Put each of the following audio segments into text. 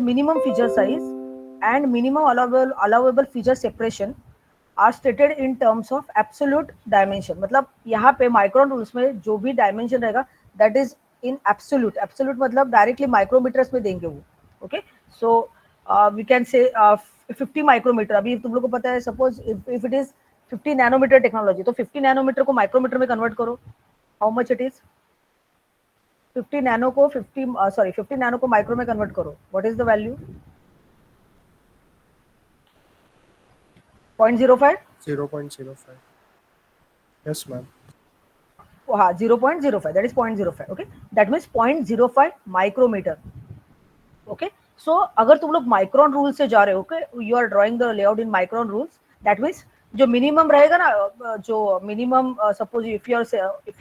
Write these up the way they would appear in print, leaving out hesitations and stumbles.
minimum feature size and minimum allowable feature separation are stated in terms of absolute dimension. मतलब यहाँ पे micron rules में जो भी डायमेंशन रहेगा that is in absolute. Absolute मतलब डायरेक्टली माइक्रोमीटर्स में देंगे वो. Okay, so we can say 50 micrometer. अभी तुम लोग को पता है, suppose if it is 50 nanometre technology, तो 50 नैनोमीटर को माइक्रोमीटर में कन्वर्ट करो. How much it is? 50 nano को 50 नैनो को माइक्रो में कन्वर्ट करो. What is the value? 0.05. 0.05. Yes, ma'am. हाँ, 0.05, that is 0.05. okay, that means 0.05 micrometre. Okay, so अगर तुम लोग माइक्रोन रूल से जा रहे हो, okay, you are drawing the layout in micron rules, that means जो मिनिमम रहेगा ना, जो minimum suppose if you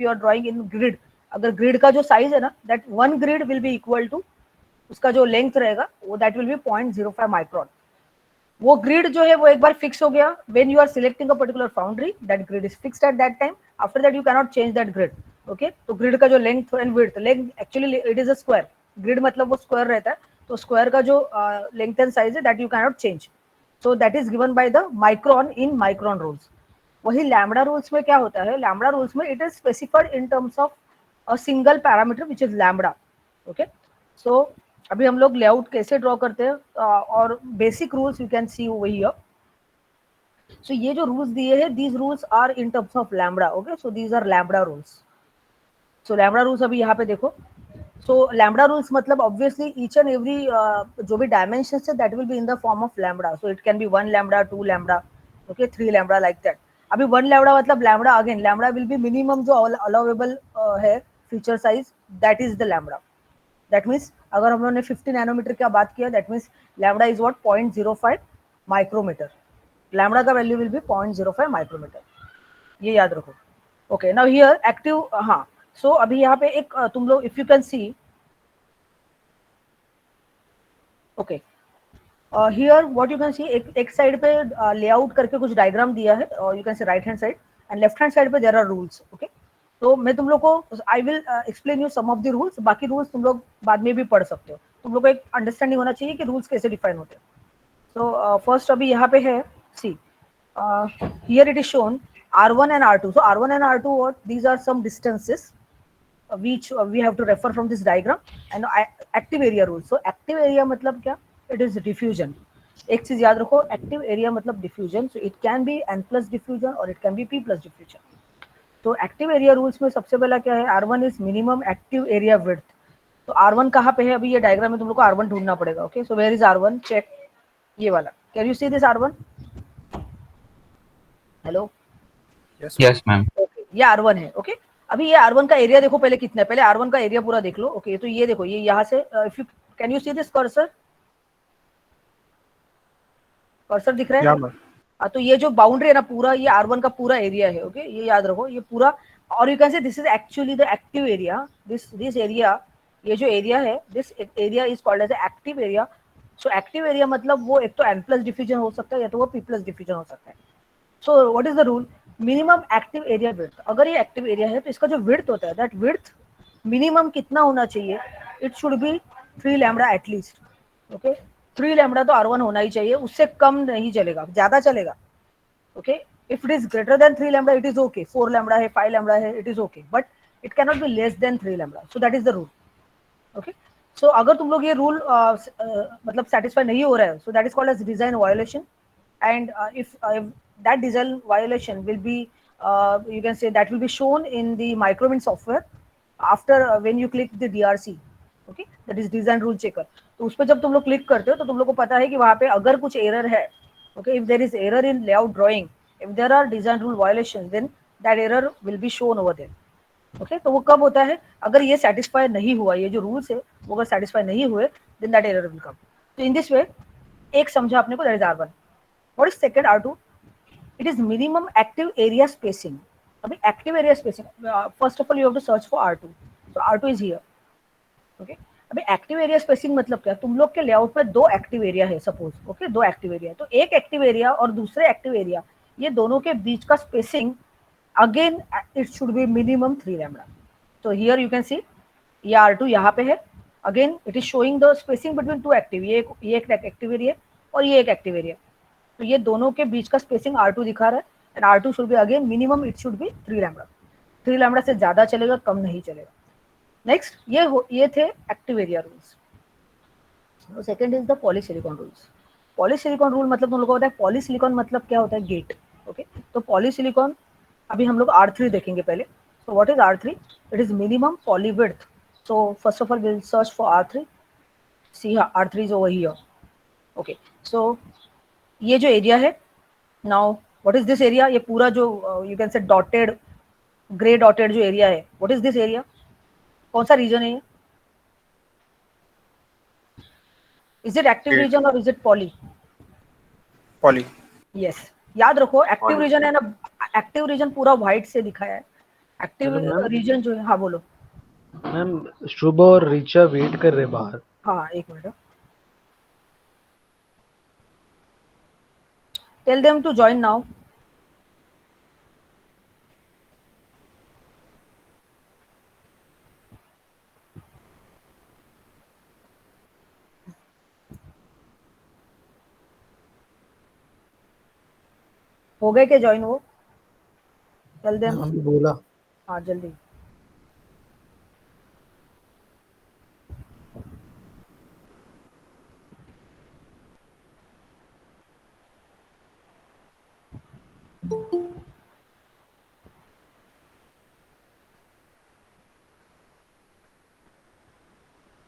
are drawing in grid, अगर ग्रिड का जो साइज है ना, that 1 grid will be equal to, उसका जो लेंथ रहेगा वो दैट विल बी 0.05 माइक्रोन. वो ग्रिड जो है वो एक बार फिक्स हो गया. When you are selecting a particular foundry, that grid is fixed at that time. After that you can not change that grid. Okay, तो ग्रिड का जो length and width, length actually it is a square. Grid मतलब वो square रहता है, तो square का जो लेंथ एंड साइज है that you can not change. So that is given by the micron in micron rules. वही लैम्बडा रूल्स में क्या होता है? लैम्बडा रूल्स में it is specified in terms of a single parameter which is lambda. Okay, so अभी हम लोग layout कैसे ड्रॉ करते हैं, और basic rules you can see over here. So ये जो रूल्स दिए हैं, these rules are in terms of lambda. Okay, so these are lambda rules. So lambda rules अभी यहाँ पे देखो. सो लैम्बडा रूल्स मतलब ऑब्वियसली ईच एंड एवरी जो भी डायमेंशन है that will be in the form of lambda. So it can be 1 lambda, 2 lambda, okay, 3 lambda, like that. अभी 1 lambda मतलब lambda, again lambda will be minimum जो allowable है feature size, that is the lambda. That means अगर हम लोगों ने 50 nanometre की बात किया, that means lambda is what? 0.05 micrometre. Lambda का वैल्यू विल बी 0.05 माइक्रोमीटर. ये याद रखो. Okay, now here active. हाँ, सो अभी यहाँ पे एक तुम लोग if you can C, okay, here what you can सी, एक साइड पे लेआउट करके कुछ डायग्राम दिया है, और you can say right hand side and left hand side पे देयर आर रूल्स. ओके, तो मैं तुम लोग को I will explain you some of the rules. बाकी रूल्स तुम लोग बाद में भी पढ़ सकते हो. तुम लोग को एक अंडरस्टैंडिंग होना चाहिए कि रूल्स कैसे डिफाइन होते हैं. तो फर्स्ट अभी यहाँ पे है, see here it is shown R1 and R2. So R1 and R2, what? These are some distances which we have to refer from this diagram. And active area rule. So active area मतलब क्या? It is diffusion. एक चीज याद रखो, active area मतलब diffusion. So it can be N plus diffusion or it can be P plus diffusion. तो active area rules में सबसे पहला क्या है? R1 is minimum active area width. तो R1 कहाँ पे है? अभी ये डायग्राम में तुम लोग को R1 ढूंढना पड़ेगा. Okay, so where is R1? Check ये वाला. Can you see this R1? Hello, Yes, ma'am. Okay, ये R1 है. ओके, अभी ये R1 का एरिया देखो पहले कितना है. पहले R1 का एरिया पूरा देख लो. ओके, तो ये देखो, ये यहाँ से if you can you see this cursor? Cursor दिख रहा है? Yeah, ma'am. तो ये जो बाउंड्री है ना, पूरा ये R1 का पूरा एरिया है. ओके, ये याद रखो, ये पूरा. और you can say this is actually the active area. This area, ये जो एरिया है, this area is called as active area. So active area मतलब वो एक तो N प्लस डिफ्यूजन हो सकता है या तो वो P प्लस डिफ्यूजन हो सकता है. सो what is the rule? Minimum active area width. अगर ये एक्टिव एरिया है तो इसका जो विड्थ होता है, दैट विड्थ मिनिमम कितना होना चाहिए? It should be 3 lambda at least. Okay, 3 lambda तो R1 होना ही चाहिए, उससे कम नहीं चलेगा, ज्यादा चलेगा. Okay, if it is greater than 3 lambda it is okay. 4 lambda है, 5 लैम्बडा है, it is okay, but it can not be less than 3 lambda. So that is the rule. Okay, so अगर तुम लोग ये रूल मतलब satisfy नहीं हो रहा है, so that is called as design violation. And if that design violation will be you can say that will be shown in the micromin software after when you click the DRC. okay, that is design rule checker. तो उस पर जब तुम लोग click करते हो तो तुम लोग को पता है कि वहाँ पे अगर कुछ एरर है, okay, if there is error in layout drawing, if there are design rule violations, then that error will be shown over there. okay, तो वो कब होता है? अगर ये सेटिस्फाई नहीं हुआ, ये जो रूल्स है वो अगर सेटिस्फाई नहीं हुए, then that error will come. तो in this way एक समझा आपने को, that is R1. What is second R2? It is minimum active area spacing. अभी active area spacing, first of all you have to search for R2. So R2 is here. Okay. अभी active area spacing मतलब क्या? तुम लोग के layout में 2 active area है suppose. Okay, 2 active area है, तो एक एक्टिव एरिया और दूसरे एक्टिव एरिया, ये दोनों के बीच का spacing again it should be minimum 3 lambda. तो हियर यू कैन सी ये R2 यहाँ पे है, again it is showing the spacing between two active, ये एक एक्टिव एरिया और ये एक एक्टिव एरिया, तो ये दोनों के बीच का स्पेसिंग R2 दिखा रहा है, and R2 should be again minimum it should be 3 lambda, 3 lambda से ज्यादा चलेगा, कम नहीं चलेगा। नेक्स्ट ये थे active area rules. Second is the polysilicon rules. Polysilicon rule मतलब तुम लोगों को पता है पॉलीसिलिकॉन मतलब क्या होता है, गेट। ओके, तो पॉलीसिलिकॉन अभी हम लोग R3 देखेंगे पहले। So what is R3? It is minimum poly width. So first of all will search for R3। See R3 is over here. Okay, so ये जो एरिया है, now what is this area, ये पूरा जो you can say dotted grey dotted जो area है, what is this area, कौन सा रीजन है ये? Is it active Gate. Region और is it poly? Poly. Yes, याद रखो एक्टिव Poly. रीजन है ना, एक्टिव रीजन पूरा व्हाइट से दिखाया है। Active hello ma'am. रीजन जो है, हाँ बोलो। मैम शुभ और ऋचा वेट कर रहे बाहर। हाँ एक minute, tell them to join now. हो गए क्या ज्वाइन वो? Tell them. अभी बोला। हाँ जल्दी।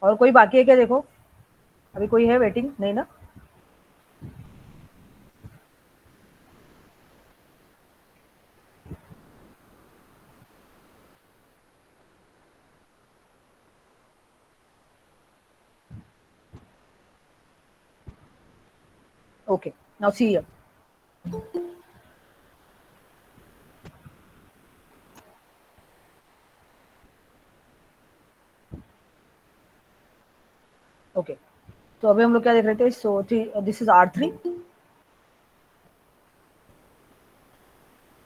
और कोई बाकी है क्या? देखो अभी कोई है वेटिंग? नहीं ना? Okay, now see here. Okay, तो अभी हम लोग क्या देख रहे थे? सो this is R3।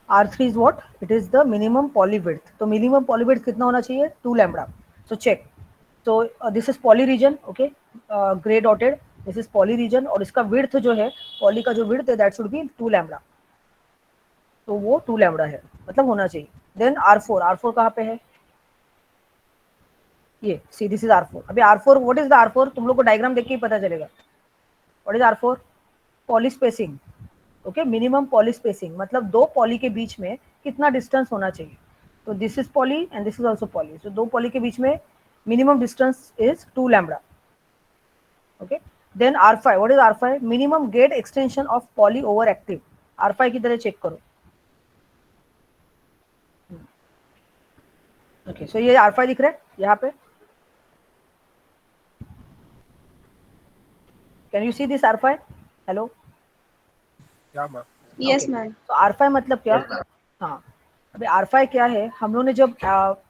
R3 is what? It is the minimum poly width. तो minimum poly width कितना होना चाहिए? 2 lambda. So check. So this is poly region, okay? Gray dotted. This is poly region और इसका width जो है, poly का जो width है, that should be 2 lambda. तो वो 2 lambda है, मतलब होना चाहिए। Then R4, R4 कहाँ पे है? ये see this is R4। अभी R4, what is the R4? तुम लोग को डायग्राम देख के ही पता चलेगा। What is R4? Poly spacing. Okay, minimum poly spacing मतलब दो पॉली के बीच में कितना डिस्टेंस होना चाहिए। तो this is poly and this is also poly, तो दो पॉली के बीच में minimum distance is 2 lambda. Okay, then R5, what is R5? Minimum gate extension of poly over active. R5 की तरह चेक करो। ओके, सो ये R5 दिख रहा है यहाँ पे। Can you see this R5? Hello? Yeah, ma'am. Yes, ma'am. तो R5 मतलब क्या? हाँ, अभी R5 क्या है? हम लोगों ने जब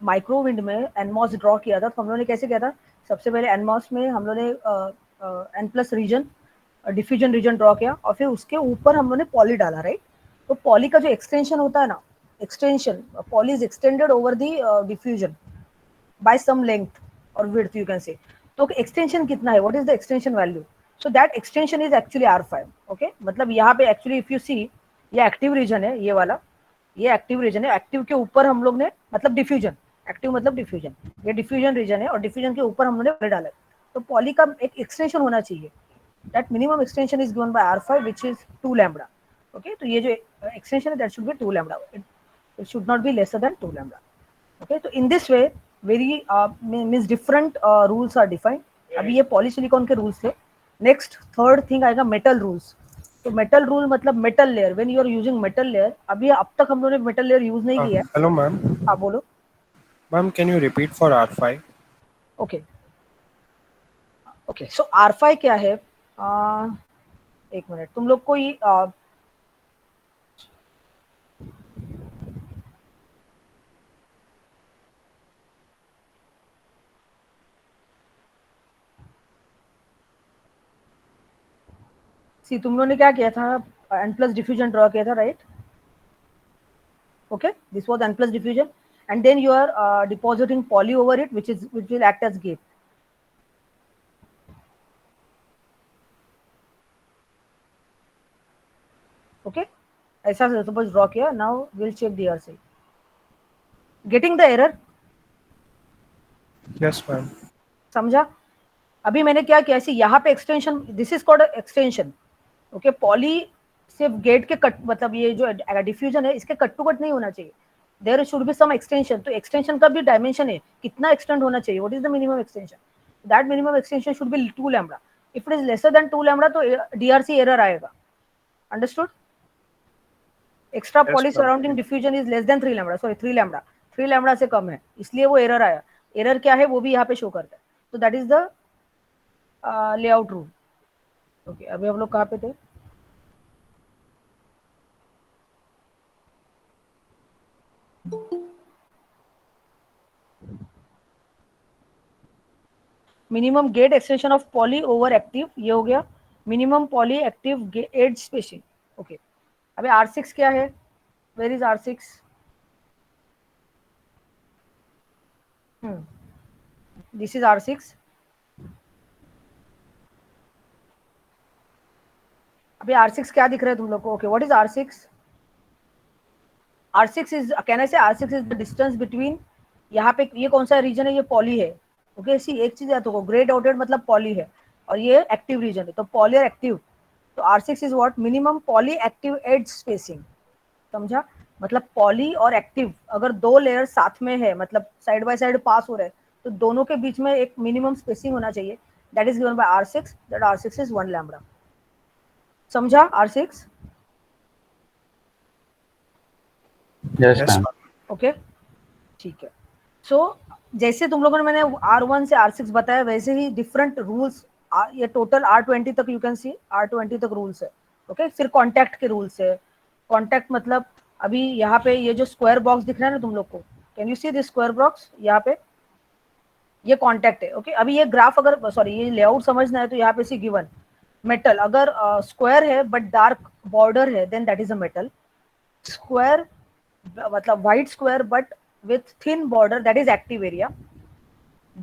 माइक्रोविंड में एनमॉस ड्रॉ किया था, तो हम लोगों ने कैसे किया था? सबसे पहले एनमॉस में हम लोगों ने N plus region, diffusion region draw किया, और फिर उसके ऊपर हम लोगों ने पॉली डाला, राइट? तो पॉली का जो एक्सटेंशन होता है ना, extension, poly is extended over the diffusion by some length or width you can say। तो एक्सटेंशन कितना है? What is the extension value? So that extension is actually R5। Okay, मतलब यहाँ पे एक्चुअली इफ यू सी, ये active region है, ये वाला, ये एक्टिव रीजन है। एक्टिव के ऊपर हम लोग ने, मतलब डिफ्यूजन, एक्टिव मतलब डिफ्यूजन, ये डिफ्यूजन रीजन है, और डिफ्यूजन के ऊपर हम लोग ने पॉली डाला है। तो पॉली का एक एक्सटेंशन होना चाहिए, that minimum extension is given bye R5 which is 2 lambda. Okay, तो ये जो एक्सटेंशन है that should be 2 lambda, it should not be lesser than 2 lambda. okay, तो in this way very means different rules are defined। अभी ये polysilicon के rules थे। Next third thing आएगा मेटल रूल्स। तो मेटल रूल मतलब metal layer, when you are using metal layer. अभी अब तक हम लोगों ने मेटल लेयर यूज नहीं किया। Hello, ma'am. हाँ बोलो। Ma'am, can you repeat for R5? Okay okay, so R5 क्या है? एक मिनट, तुम लोग को ये सी, तुम लोगों ने क्या किया था? एन प्लस डिफ्यूजन ड्रॉ किया था, right? okay, this was n plus diffusion, and then you are depositing poly over it, which will act as gate। Okay, ऐसा सपोज ड्रॉ किया. Now will check DRC. Getting the error? Yes, ma'am. समझा? अभी मैंने क्या किया, ऐसे यहाँ पे extension, this is called extension. Okay, poly सिर्फ गेट के कट, मतलब ये जो डिफ्यूजन है इसके कट टू कट नहीं होना चाहिए. There should be some extension. तो एक्सटेंशन का भी डायमेंशन है, कितना एक्सटेंड होना चाहिए, what is the minimum extension. That minimum extension should be 2 lambda. If it is lesser than 2 lambda तो DRC एरर आएगा. Understood? Extra Yes, poly ma'am. Surrounding diffusion is less than 3 lambda, sorry 3 lambda, 3 lambda से कम है, इसलिए वो error आया. Error क्या है वो भी यहाँ पे शो करता है. तो that is the layout rule. Okay, अभी हम लोग कहाँ पे थे? Minimum gate extension of poly over active, ये हो गया. Minimum poly active edge spacing. Okay, अभी R6 क्या है? Where is R6? This is R6. अभी R6 क्या दिख रहा है तुम लोग को? Okay, what is R6? R6 is, can I से R6 is the distance between, यहाँ पे ये कौन सा रीजन है? ये पॉली है. ओके, सी एक चीज याद रखो, ग्रे डॉटेड मतलब पॉली है और ये एक्टिव रीजन है, तो पॉली और एक्टिव. तो R6 is what? Minimum poly active edge spacing. समझा? मतलब पॉली और एक्टिव अगर दो लेयर साथ में है, मतलब साइड बाय साइड पास हो रहे हैं, तो दोनों के बीच में एक मिनिमम स्पेसिंग होना चाहिए. That is given bye R6. That R6 is 1 lambda. समझा? R6. Yes, Yes, ma'am. ma'am. Okay, ठीक है. सो जैसे तुम लोगों ने, मैंने R1 से R6 बताया, वैसे ही डिफरेंट रूल्स, ये टोटल R20 तक, यू कैन सी R20 तक रूल्स है. ओके, फिर कॉन्टैक्ट के रूल्स है. कॉन्टैक्ट मतलब अभी यहाँ पे ये जो स्क्वायर बॉक्स दिख रहा है ना तुम लोग को, can you see this square box? यहाँ पे ये कॉन्टैक्ट है. ओके, अभी ये ग्राफ अगर, सॉरी ये लेआउट समझना है तो यहाँ पे सी गिवन मेटल, अगर स्क्वायर है बट डार्क बॉर्डर है then that is a metal. Square मतलब white square but with thin border, that is active area.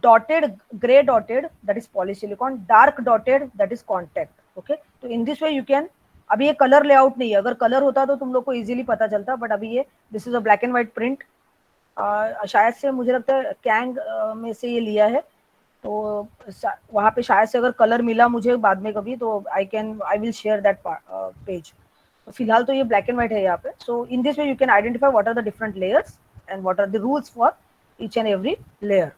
Dotted, gray dotted, that is polysilicon. Dark dotted, that is contact. Okay, तो in this way you can, अभी ये colour layout नहीं है, अगर colour होता तो तुम लोग को इजीली पता चलता, बट अभी ये this is a black and white print. शायद से मुझे लगता है कैंग में से ये लिया है, तो वहाँ पे शायद से अगर कलर मिला मुझे बाद में कभी, तो I will share that page. फिलहाल तो ये ब्लैक एंड व्हाइट है यहाँ पे. So in this way you can identify what are the different layers and what are the rules for each and every layer.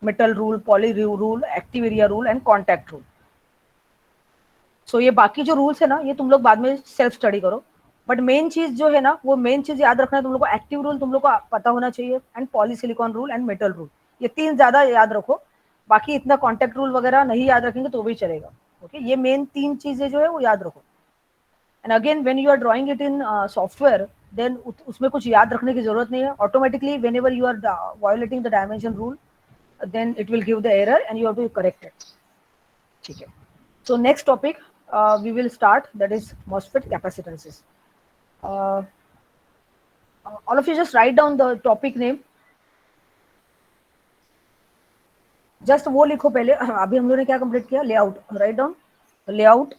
Metal rule, poly rule, active area rule and contact rule. So ये बाकी जो rules है ना, ये तुम लोग बाद में सेल्फ स्टडी करो, बट मेन चीज जो है ना, वो मेन चीज याद रखना है तुम लोग को. एक्टिव रूल तुम लोग को पता होना चाहिए, and polysilicon rule and metal rule, ये 3 ज्यादा याद रखो. बाकी इतना कॉन्टैक्ट रूल वगैरह नहीं याद रखेंगे तो भी चलेगा. ओके, ये मेन 3 चीजें जो है वो याद रखो. And again when you are drawing it in software, then उसमें कुछ याद रखने की जरूरत नहीं है. Automatically whenever you are violating the dimension rule, then it will give the error and you have to correct it. ठीक है. So next topic we will start, that is MOSFET capacitances. Uh, all of you just write down the topic name. Just वो लिखो पहले. अभी हम लोगों ने क्या कंप्लीट किया? Layout. Right down layout,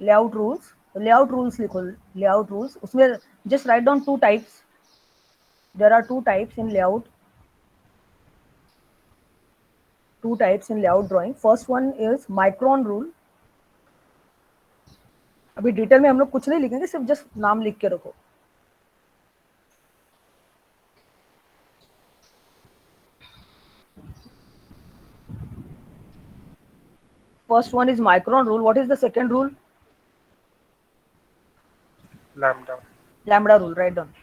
layout rules. Layout rules लिखो, लेआउट रूल्स. उसमें just right down 2 types. There are 2 types in layout. 2 types in layout drawing. First one is micron rule. अभी डिटेल में हम लोग कुछ नहीं लिखेंगे, सिर्फ जस्ट नाम लिख के रखो. First one is micron rule. What is the second rule? Lambda. Lambda rule. Write down.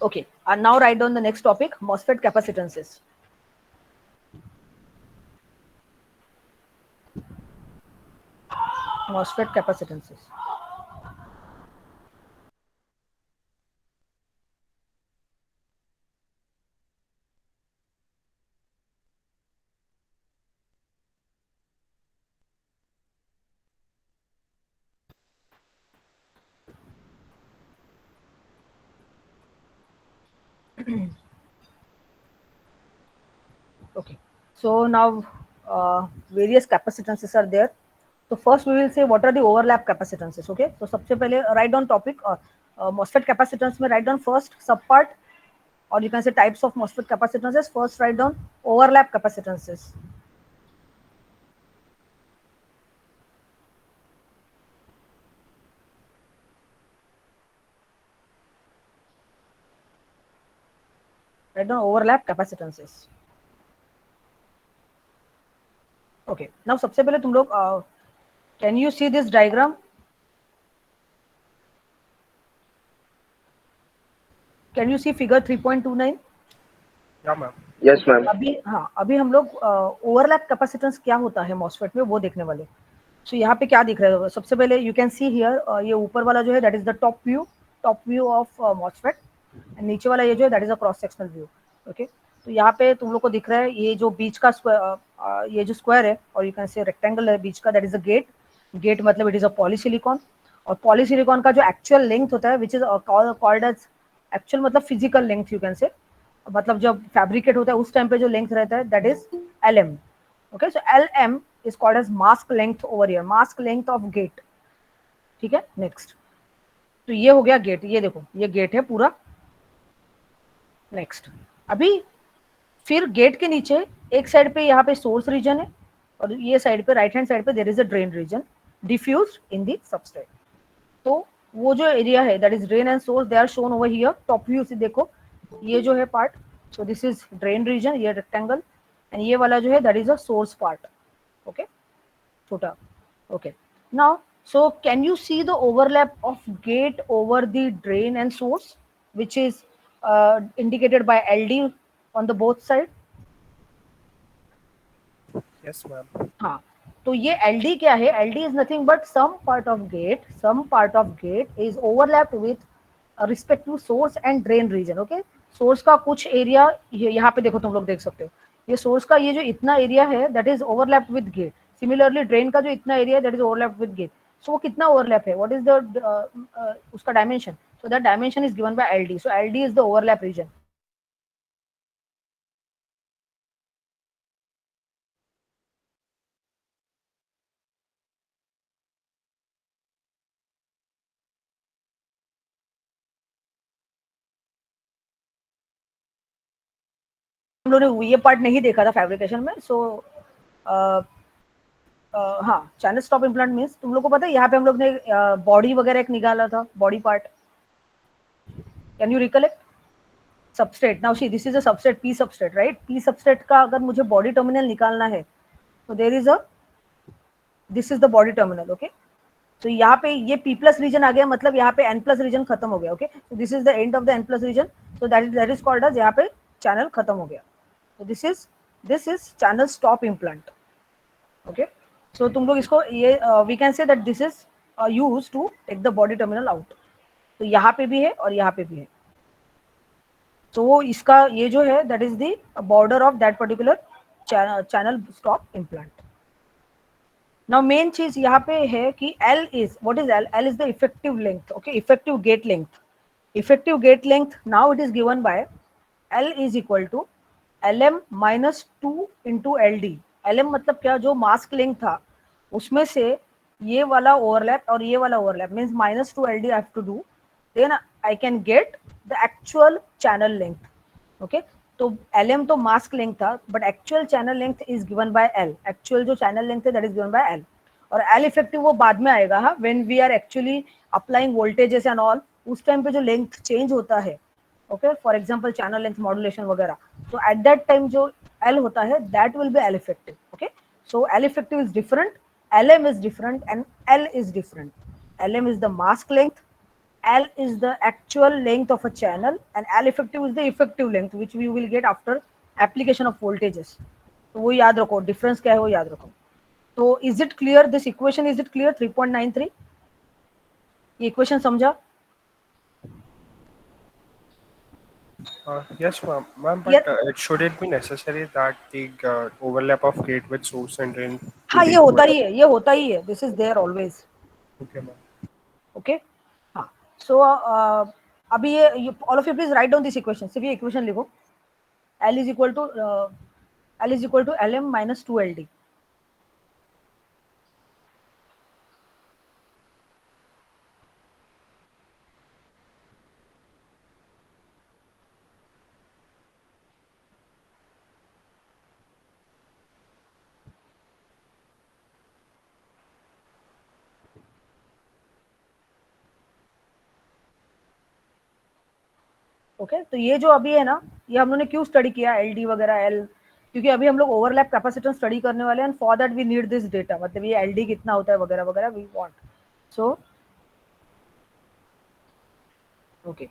Okay, and now write down the next topic, MOSFET capacitances. MOSFET capacitances. Okay, so now various capacitances are there. So first we will say what are the overlap capacitances. Okay, so सबसे पहले write down topic MOSFET capacitance में write down first subpart, or you can say types of MOSFET capacitances. First write down overlap capacitances. Write down overlap capacitances. Okay, now सबसे पहले तुम लोग can you see this diagram? Can you see figure 3.29? Yeah, ma'am. Yes, ma'am. अभी हम लोग overlap capacitance क्या होता है मॉसफेट में वो देखने वाले. सो यहाँ पे क्या दिख रहा है सबसे पहले यू कैन सी हियर ये ऊपर वाला जो है that is the top view of MOSFET, and नीचे वाला ये जो है that is a cross sectional view. Okay, तो यहाँ पे तुम लोग को दिख रहा है ये जो बीच का ये जो स्क्वायर है और यू कैन से रेक्टेंगल है बीच का, दैट इज अ गेट मतलब इट इज अ पॉलीसिलिकॉन. और पॉलीसिलिकॉन का जो एक्चुअल लेंथ होता है which is called as actual मतलब physical length, you can say मतलब जब फैब्रिकेट होता है उस टाइम पे जो लेंथ रहता है that is LM. Okay, so LM is called as mask length over here, mask length of gate. ठीक है, नेक्स्ट. तो ये हो गया गेट, ये देखो ये गेट है पूरा. नेक्स्ट, अभी फिर गेट के नीचे एक साइड पे यहाँ पे सोर्स रीजन है और ये साइड पे राइट हैंड साइड पे there is a drain region diffused in the substrate. तो वो जो एरिया है that is drain and source they are shown over here. Top view से देखो ये जो है part, so this is drain region, ये रेक्टेंगल, एंड ये वाला जो है that is a source part. Okay, छोटा. Okay, now so can you see the overlap of gate over the drain and source which is indicated by LD on the both side? Yes, ma'am. हाँ, तो ये LD क्या है? LD is nothing but some part of gate is overlapped with respect to source and drain region. Okay, source का कुछ area यहाँ पे देखो, तुम लोग देख सकते हो ये सोर्स का ये जो इतना एरिया है that is overlap with gate. Similarly drain का जो इतना एरिया है that is overlap with gate. So वो कितना ओवरलैप है, व्हाट इज द उसका dimension? So that dimension is given by LD. So LD is the overlap region. हम लोगों ने ये पार्ट नहीं देखा था फैब्रिकेशन में. सो हाँ, चैनल स्टॉप इम्प्लांट मीन्स तुम लोग को पता है यहाँ पे हम लोग ने बॉडी वगैरह एक निकाला था, body part. Can you recollect? Substrate. Now see this is a substrate, P substrate, right? P substrate का अगर मुझे बॉडी टर्मिनल निकालना है तो there is a this is the body terminal. Okay, तो यहाँ पे ये P प्लस रीजन आ गया, मतलब यहाँ पे N प्लस रीजन खत्म हो गया. Okay, so this is the end of the N plus region. so that is called as यहाँ पे चैनल खत्म हो गया. so this is channel stop implant. okay, so तुम लोग इसको ये we can say that this is used to take the body terminal out. तो यहाँ पे भी है और यहाँ पे भी है. तो वो इसका ये जो है that is the border of that particular channel stop implant. Now main चीज यहाँ पे है कि L is what is L? L is the effective length. Okay, effective gate length. Effective gate length now it is given by L is equal to LM minus 2 into LD. LM मतलब क्या, जो mask length था उसमें से ये वाला overlap और ये वाला overlap means minus 2 LD I have to do, then I can get the actual channel length. Okay, तो LM तो मास्क लेंथ था but actual channel length is given by L. Actual जो चैनल लेंथ है that is given by L. और L effective वो बाद में आएगा. हाँ, when we are actually applying voltages and all, उस टाइम पे जो लेंथ चेंज होता है, okay, for example channel length modulation वगैरह, तो एट दैट टाइम जो L होता है that will be L effective. Okay, so L effective is different, LM is different and L is different. LM is the mask length, L is the actual length of a channel, and L effective is the effective length which we will get after application of voltages. तो वो याद रखो, difference क्या है वो याद रखो. तो is it clear this equation? Is it clear 3.93? ये इक्वेशन समझा? Yes, ma'am. Ma'am, but Yes. should it be necessary that the overlap of gate with source and drain? हाँ, ये होता ही है, ये होता ही है. This is there always. Okay, ma'am. Okay, हाँ. सो अभी ये all of you please write down this equation. सिर्फ ये इक्वेशन लिखो. L is equal to LM minus 2LD. Okay तो ये जो अभी है ना, ये हम लोगों ने क्यों स्टडी किया एल वगैरह एल, क्योंकि अभी हम लोग ओवरलैप कैपेसिटेंस स्टडी करने वाले हैं, and for that we need this data, मतलब ये एल कितना होता है वगैरह वगैरह we want. So okay,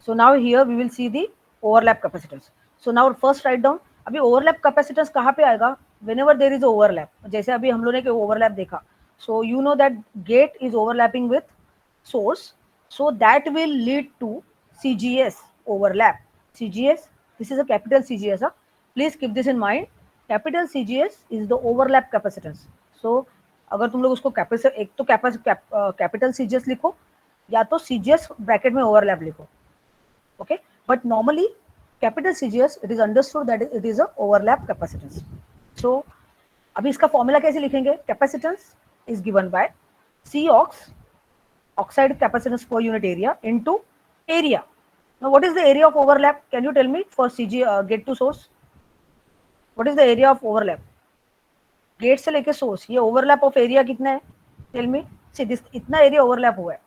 so now here we will see the overlap capacitance. So now first write down, अभी overlap capacitance कहाँ पे आएगा, whenever there is overlap, जैसे अभी हम लोगों ने overlap देखा, so you know that gate is overlapping with source, so that will lead to CGS overlap. CGS, this is a capital CGS, huh? Please keep this in mind, capital CGS is the overlap capacitance. So अगर तुम लोग उसको एक तो capital CGS लिखो, या तो CGS bracket में ओवरलैप लिखो. Okay, but normally capital CGS it is understood that it is a overlap capacitance. So अभी इसका फॉर्मूला कैसे लिखेंगे, capacitance is given by C ox, oxide capacitance per unit area, into area. Now what is the area of overlap, can you tell me for CG gate to source, what is the area of overlap, gate से लेके source, ये overlap of area कितना है, tell me. See this इतना area overlap हुआ है.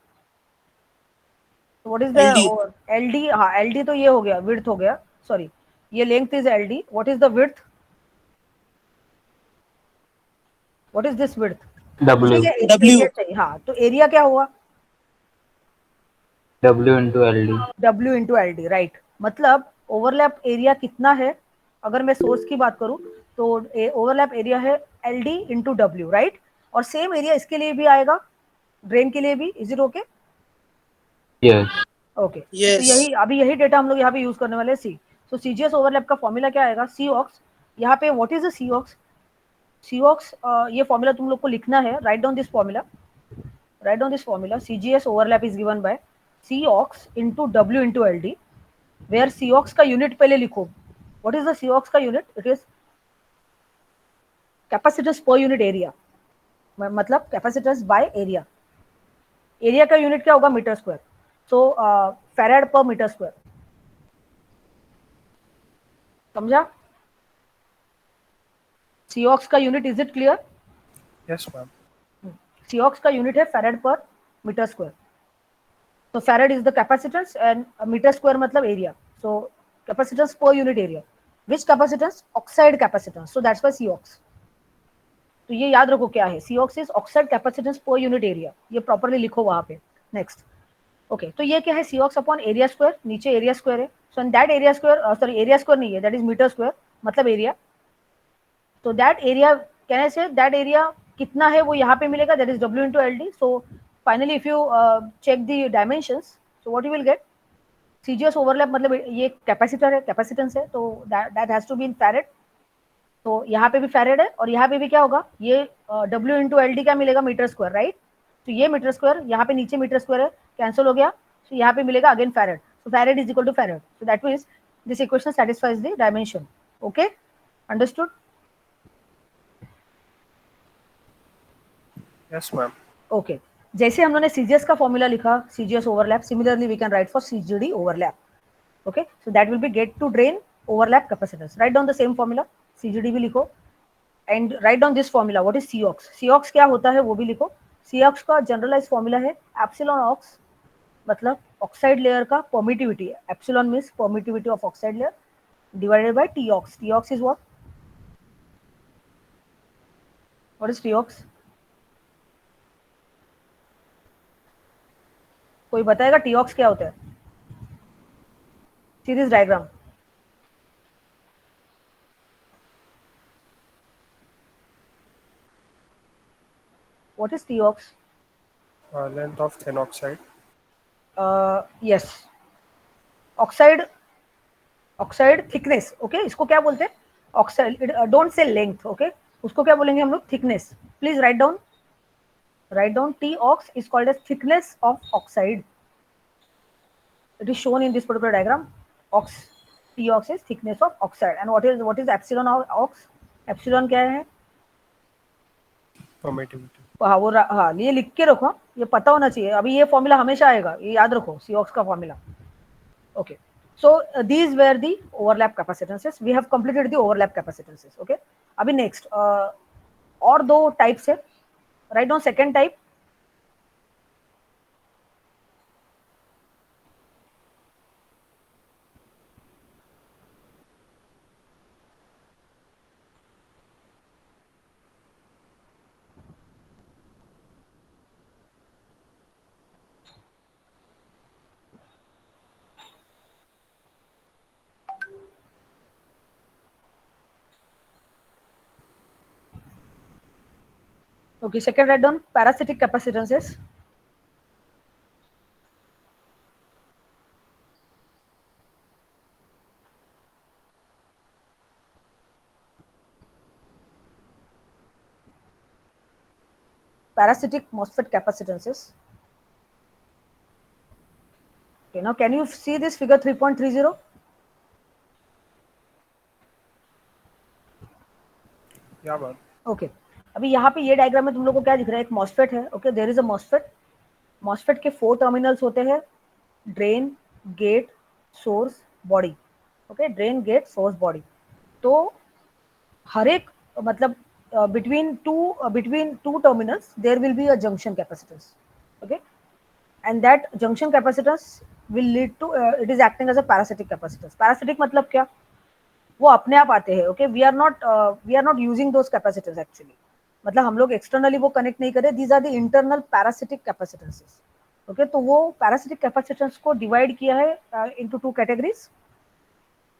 What is the LD, हाँ LD तो ये हो गया, विड्थ हो गया, सॉरी ये length is LD. What is the width, what is this width, W. Area चाहिए. हाँ तो एरिया क्या हुआ, W into LD. W into L D, right. मतलब ओवरलैप एरिया कितना है, अगर मैं सोर्स की बात करूं तो ओवरलैप एरिया है L D into W, right. और सेम एरिया इसके लिए भी आएगा, ड्रेन के लिए भी. Is it okay, Yes. Okay तो यही अभी यही डेटा हम लोग यहाँ पे यूज करने वाले हैं. सी, सो सीजीएस ओवरलैप का फॉर्मूला क्या आएगा, सी ऑक्स. यहाँ पे what is the C ox, C ox ये फॉर्मूला तुम लोग को लिखना है, write down this formula, write down this formula. CGS overlap is given by C ox into W into L D, where C ox का unit पहले लिखो. What is the C ox का unit, it is capacitance per unit area, मतलब capacitance by area. Area का unit क्या होगा, metre square. So farad per metre square, समझा. C ox का unit, is it clear, Yes, ma'am. C ox का unit है farad per metre square. तो farad is the capacitance and metre square मतलब area. So capacitance per unit area, which capacitance, oxide capacitance, so that's why C ox. तो ये याद रखो क्या है, C ox is oxide capacitance per unit area, ये properly लिखो वहां पे. नेक्स्ट, ओके तो ये क्या है, सीऑक्स अपॉन एरिया स्क्वायर, नीचे एरिया स्क्वायर है. So and that area square, sorry area square नहीं है, दैट इज मीटर स्क्वायर मतलब एरिया. तो that area, can I say that area कितना है वो यहाँ पे मिलेगा, that is W into L D. So finally if you check the dimensions, so what you will get, CGS overlap मतलब ये कैपेसिटर है, कैपेसिटेंस है, तो that has to be in farad. तो यहाँ पे भी फैरेड है और यहाँ पे भी क्या होगा, ये डब्ल्यू इंटू एल डी क्या मिलेगा, मीटर स्क्वायर, राइट. तो ये मीटर स्क्वायर, यहाँ पे नीचे मीटर स्क्वायर है, कैंसिल हो गया. तो यहाँ पे मिलेगा again farad. So farad is equal to farad. So that means this equation satisfies the dimension. Okay, understood. Yes, ma'am. Okay, जैसे हम लोगों ने सीजीएस का फॉर्मूला लिखा, CGS overlap, similarly we can write for CGD overlap. Okay, so that will be gate to drain overlap capacitance. Write down the same formula, CGD भी लिखो and write down this formula. What is C ox, C ox क्या होता है वो भी लिखो. Cox का generalize formula है एप्सिलॉन ऑक्स, मतलब ऑक्साइड लेयर का परमिटिविटी है. Epsilon means permittivity of oxide layer divided by T ox. T ox is what, what is T ox, कोई बताएगा टी ऑक्स क्या होता है, series diagram. What is TOX? Length of thin oxide. Yes. Oxide thickness. Okay, इसको क्या बोलते हैं, oxide, don't say length. Okay, उसको क्या बोलेंगे हम लोग, thickness. Please write down, TOX is called as thickness of oxide. It is shown in this particular diagram. TOX is thickness of oxide. And what is epsilon ox? Epsilon क्या है, Permittivity. हाँ वो हाँ ये लिख के रखो, ये पता होना चाहिए. अभी ये फॉर्मूला हमेशा आएगा, ये याद रखो, सीऑक्स का formula. Okay, so these were the overlap capacitances. We have completed the overlap capacitances. Okay, अभी नेक्स्ट और दो टाइप्स है. Write down second type, Okay, second write down parasitic capacitances. Parasitic MOSFET capacitances. Okay, now can you see this figure 3.30? Yeah, man. Okay अभी यहाँ पे ये diagram में तुम लोग को क्या दिख रहा है, एक मॉसफेट है. Okay, there is a MOSFET. MOSFET के 4 टर्मिनल्स होते हैं, drain, gate, source, body. Okay, drain, gate, source, body. तो हर एक मतलब between two terminals there will be a junction capacitance. Okay, and that junction capacitance will lead to it is acting as a parasitic capacitance. Parasitic मतलब क्या, वो अपने आप आते हैं. Okay, we are not using those capacitors actually. मतलब हम लोग एक्सटर्नली वो कनेक्ट नहीं करें. These are the internal parasitic capacitances. Okay, तो वो पैरासिटिक कैपेसिटेंस को डिवाइड किया है into 2 categories.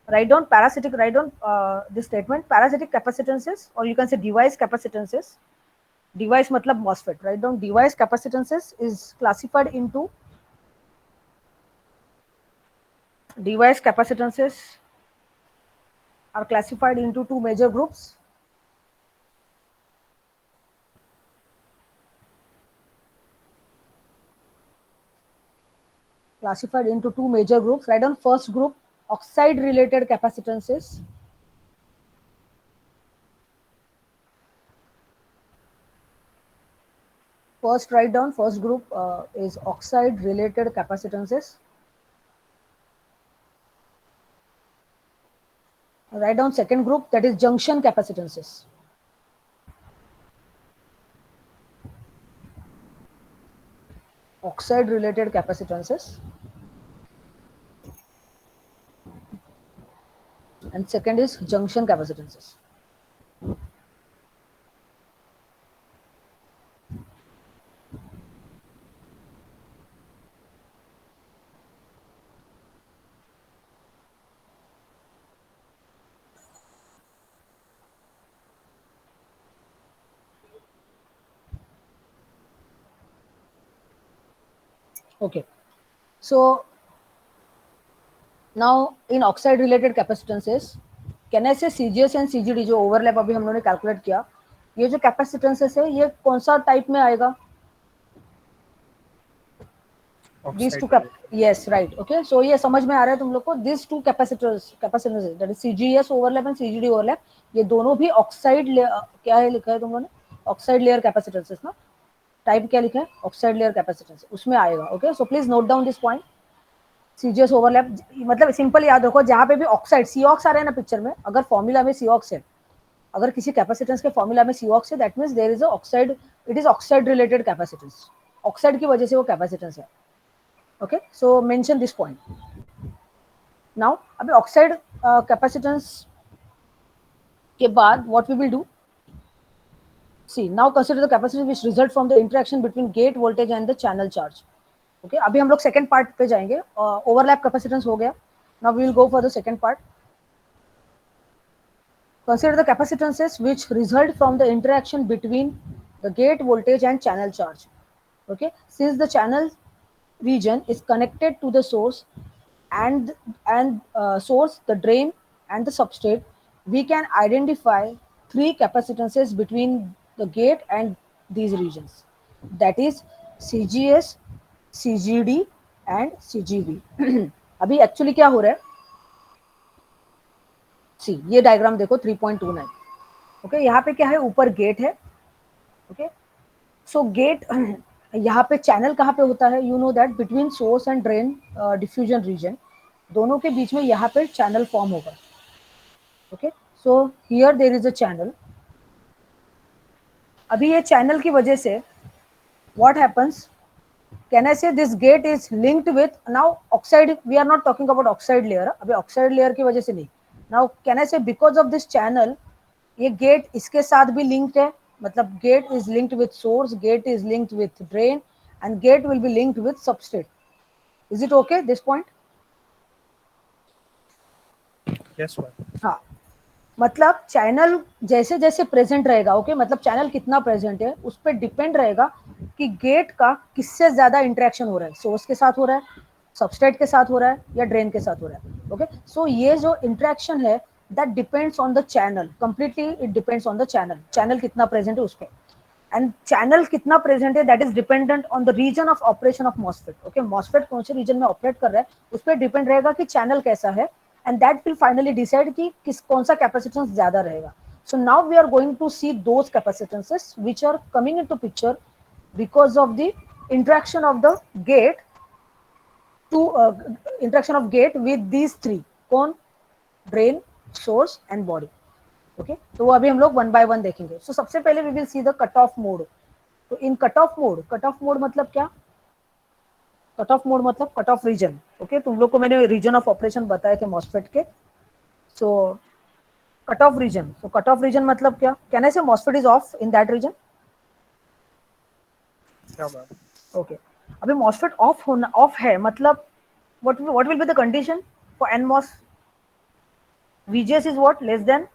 Write down parasitic, write down this statement, parasitic capacitances, or you can say device capacitances. Device matlab MOSFET. Write down device capacitances is classified into device capacitances are classified into 2 major groups. Classified into 2 major groups. Write down first group, oxide related capacitances. First, write down first group is oxide related capacitances. Write down second group, that is junction capacitances. Oxide related capacitances. And second is junction capacitances. Okay, so now in oxide related capacitances, can I say CGS and CGD जो overlap अभी हम लोगों ने calculate किया, ये जो capacitances है ये कौन सा type में आएगा? These two yes, right. Okay, so ये समझ में आ रहा है तुम लोग को. These two capacitors that is CGS overlap and CGD overlap, ये दोनों भी oxide क्या है लिखा है तुम लोगों ने, oxide layer capacitances ना, टाइप क्या लिखा है, oxide layer capacitance, उसमें आएगा. Okay, so please note down this point. CGS overlap मतलब सिंपल याद रखो, जहाँ पे भी ऑक्साइड सीऑक्स आ रहा है ना पिक्चर में, अगर फॉर्मूला में सीऑक्स है, अगर किसी कैपेसिटेंस के फॉर्मूला में सीऑक्स है, that means there is a oxide, it is oxide related capacitance. Oxide की वजह से वो कैपेसिटेंस है. Okay, so mention this point. Now अभी ऑक्साइड कैपेसिटेंस के बाद what we will do, see now consider the capacitance which result from the interaction between gate voltage and the channel charge. Okay, अभी हम लोग second part पे जाएंगे. Overlap capacitance हो गया. Now we will go for the second part. Consider the capacitances which result from the interaction between the gate voltage and channel charge. Okay, since the channel region is connected to the source and source, the drain and the substrate, we can identify 3 capacitances between the gate and these regions, that is CGS, CGD and CGB. अभी actually क्या हो रहा है, सी ये diagram देखो 3.29. Okay, यहाँ पे क्या है, ऊपर गेट है. ओके, सो गेट यहाँ पे चैनल कहाँ पे होता है, you know that between source and drain diffusion region, दोनों के बीच में यहाँ पे चैनल फॉर्म होगा. Okay, so here there is a channel. अभी ये चैनल की वजह से what happens, can I say this gate is linked with now oxide, we are not talking about oxide layer, अभी oxide layer की वजह से नहीं. Now can I say because of this channel ये gate इसके साथ भी linked है, मतलब gate is linked with source, gate is linked with drain and gate will be linked with substrate. Is it okay this point? Yes, ma'am. हाँ, मतलब channel जैसे जैसे प्रेजेंट रहेगा, ओके, मतलब चैनल कितना प्रेजेंट है उस पर डिपेंड रहेगा कि गेट का किससे ज्यादा इंटरेक्शन हो रहा है, सोर्स के साथ हो रहा है, सबस्ट्रेट के साथ हो रहा है या ड्रेन के साथ हो रहा है। ओके, सो ये जो इंटरेक्शन है that depends on the channel, completely it depends on the channel, channel कितना प्रेजेंट है उस पर। एंड चैनल कितना प्रेजेंट है that is dependent on the region of operation of MOSFET. Okay, MOSFET कौन से रीजन में ऑपरेट कर रहा है उस पर डिपेंड रहेगा कि चैनल कैसा है, and that will finally decide कि किस कौन सा कैपेसिटेंस ज्यादा रहेगा। So now we are going to see those capacitances which are coming into picture because of the interaction of the gate to interaction of gate with these three, कौन, drain, source and body. Okay, तो अभी हम लोग one by one देखेंगे। So सबसे पहले we will see the cut off mode. तो in cut off mode मतलब क्या, कट ऑफ मोड मतलब कट ऑफ रीजन। ओके, तुम लोग को मैंने रीजन ऑफ ऑपरेशन बताया थे मॉसफेट के। सो कट ऑफ रीजन, तो कट ऑफ रीजन मतलब क्या, can I say MOSFET is off in that region. Yeah, ma'am. Okay, अभी मॉसफेट ऑफ होना, ऑफ है मतलब what will be the condition for NMOS? VGS is what, less than